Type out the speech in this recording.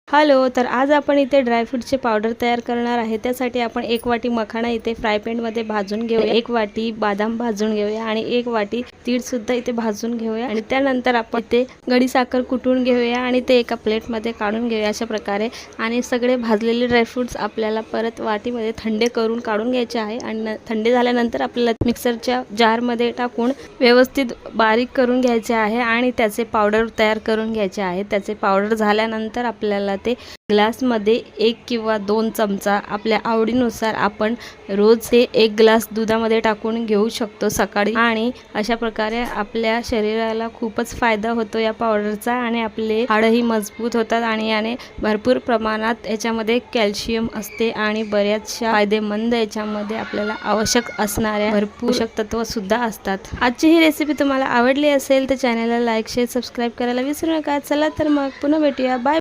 Hello, तर आज आपण इथे ड्रायफ्रूटचे पावडर तयार करणार आहे। त्यासाठी आपण 1 वाटी मखाना इथे फ्राय पॅन मध्ये भाजून घेऊया, 1 वाटी बदाम भाजून घेऊया आणि 1 वाटी तीळ सुद्धा इथे भाजून घेऊया आणि त्यानंतर आपण इथे गडी साखर कुटून घेऊया आणि ते एका प्लेट मध्ये काढून घेऊया अशा प्रकारे। आणि सगळे भाजलेले ड्रायफ्रूट्स आपल्याला परत वाटीमध्ये थंडे करून काढून घ्यायचे आहे आणि थंडे झाल्यानंतर आपल्याला मिक्सरच्या जार मध्ये टाकून व्यवस्थित बारीक करून घ्यायचे आहे आणि त्याचे पावडर तयार करून घ्यायचे आहे। त्याचे पावडर झाल्यानंतर आपल्याला ते ग्लास मध्ये 1 किंवा 2 चमचा आपल्या आवडीनुसार आपण रोज ते 1 ग्लास दुधामध्ये टाकून घेऊ शकतो सकाळी। आणि अशा प्रकारे आपल्या शरीराला खूपच फायदा होतो या पावडरचा आणि आपले हाडही मजबूत होतात आणि याने भरपूर प्रमाणात याच्यामध्ये कॅल्शियम असते आणि बऱ्याचशा फायदेमंद याच्यामध्ये आपल्याला आवश्यक असणाऱ्या भरपूर पोषक तत्व सुद्धा असतात। आजची ही रेसिपी तुम्हाला आवडली असेल तर चॅनलला लाईक शेअर सबस्क्राइब करायला विसरू नका। चला तर मग पुन्हा भेटूया, बाय।